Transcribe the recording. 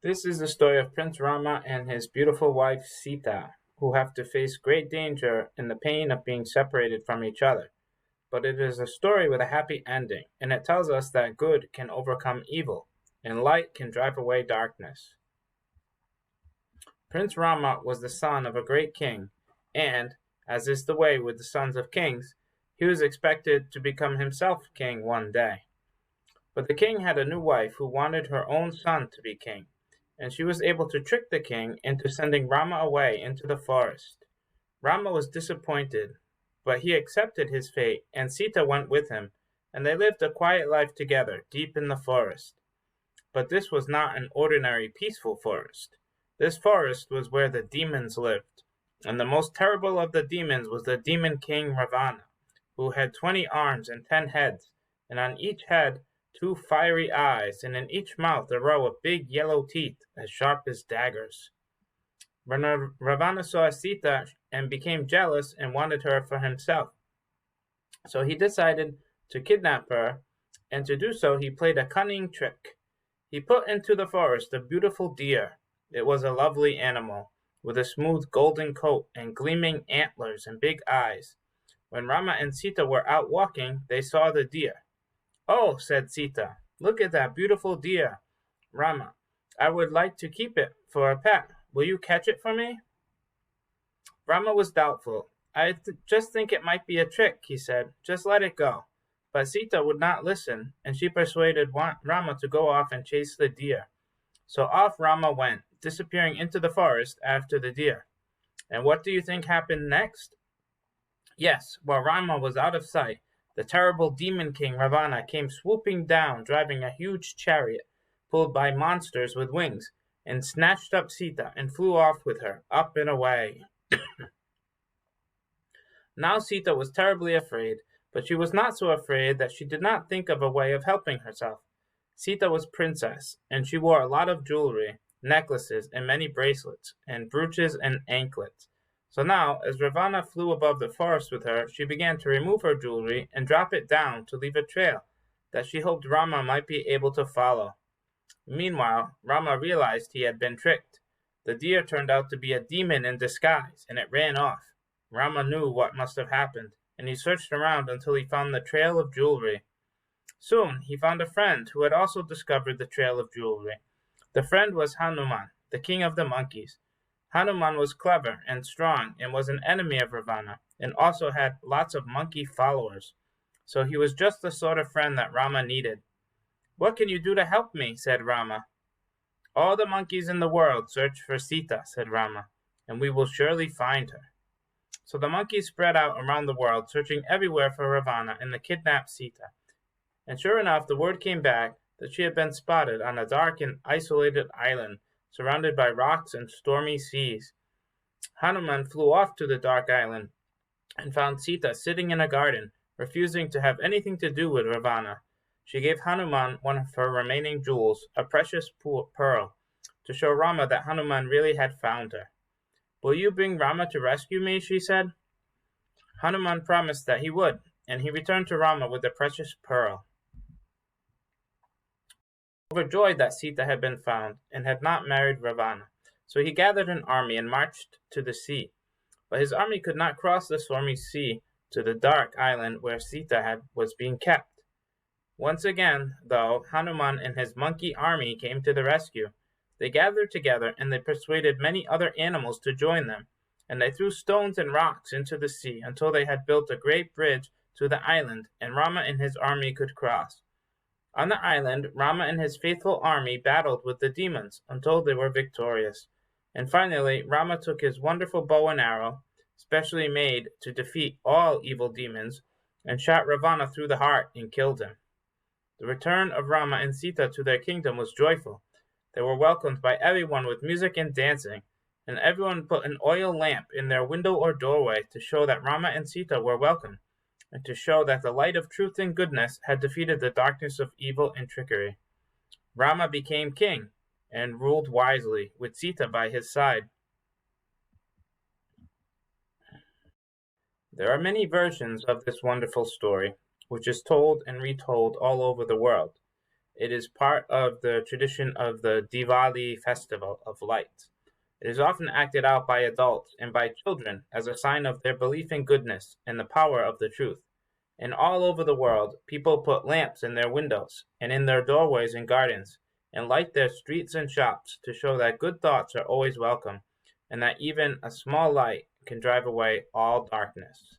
This is the story of Prince Rama and his beautiful wife Sita, who have to face great danger and the pain of being separated from each other. But it is a story with a happy ending, and it tells us that good can overcome evil, and light can drive away darkness. Prince Rama was the son of a great king, and, as is the way with the sons of kings, he was expected to become himself king one day. But the king had a new wife who wanted her own son to be king, and she was able to trick the king into sending Rama away into the forest. Rama was disappointed, but he accepted his fate, and Sita went with him, and they lived a quiet life together deep in the forest. But this was not an ordinary peaceful forest. This forest was where the demons lived, and the most terrible of the demons was the demon king Ravana, who had 20 arms and 10 heads, and on each head 2 fiery eyes, and in each mouth a row of big yellow teeth as sharp as daggers. When Ravana saw Sita and became jealous and wanted her for himself, so he decided to kidnap her, and to do so he played a cunning trick. He put into the forest a beautiful deer. It was a lovely animal, with a smooth golden coat and gleaming antlers and big eyes. When Rama and Sita were out walking, they saw the deer. "Oh," said Sita, "look at that beautiful deer, Rama. I would like to keep it for a pet. Will you catch it for me?" Rama was doubtful. "I just think it might be a trick," he said. "Just let it go." But Sita would not listen, and she persuaded Rama to go off and chase the deer. So off Rama went, disappearing into the forest after the deer. And what do you think happened next? Yes, while Rama was out of sight, the terrible demon king Ravana came swooping down, driving a huge chariot pulled by monsters with wings, and snatched up Sita and flew off with her, up and away. Now Sita was terribly afraid, but she was not so afraid that she did not think of a way of helping herself. Sita was princess, and she wore a lot of jewelry, necklaces, and many bracelets, and brooches and anklets. So now, as Ravana flew above the forest with her, she began to remove her jewelry and drop it down to leave a trail that she hoped Rama might be able to follow. Meanwhile, Rama realized he had been tricked. The deer turned out to be a demon in disguise, and it ran off. Rama knew what must have happened, and he searched around until he found the trail of jewelry. Soon he found a friend who had also discovered the trail of jewelry. The friend was Hanuman, the king of the monkeys. Hanuman was clever and strong and was an enemy of Ravana, and also had lots of monkey followers. So he was just the sort of friend that Rama needed. "What can you do to help me?" said Rama. "All the monkeys in the world search for Sita," said Rama, "and we will surely find her." So the monkeys spread out around the world, searching everywhere for Ravana and the kidnapped Sita. And sure enough, the word came back that she had been spotted on a dark and isolated island, surrounded by rocks and stormy seas. Hanuman flew off to the dark island and found Sita sitting in a garden, refusing to have anything to do with Ravana. She gave Hanuman one of her remaining jewels, a precious pearl, to show Rama that Hanuman really had found her. "Will you bring Rama to rescue me?" she said. Hanuman promised that he would, and he returned to Rama with the precious pearl. Overjoyed that Sita had been found and had not married Ravana, so he gathered an army and marched to the sea. But his army could not cross the stormy sea to the dark island where Sita was being kept. Once again, though, Hanuman and his monkey army came to the rescue. They gathered together, and they persuaded many other animals to join them, and they threw stones and rocks into the sea until they had built a great bridge to the island, and Rama and his army could cross. On the island, Rama and his faithful army battled with the demons until they were victorious. And finally, Rama took his wonderful bow and arrow, specially made to defeat all evil demons, and shot Ravana through the heart and killed him. The return of Rama and Sita to their kingdom was joyful. They were welcomed by everyone with music and dancing, and everyone put an oil lamp in their window or doorway to show that Rama and Sita were welcome, and to show that the light of truth and goodness had defeated the darkness of evil and trickery. Rama became king and ruled wisely, with Sita by his side. There are many versions of this wonderful story, which is told and retold all over the world. It is part of the tradition of the Diwali festival of lights. It is often acted out by adults and by children as a sign of their belief in goodness and the power of the truth. And all over the world, people put lamps in their windows and in their doorways and gardens, and light their streets and shops to show that good thoughts are always welcome, and that even a small light can drive away all darkness.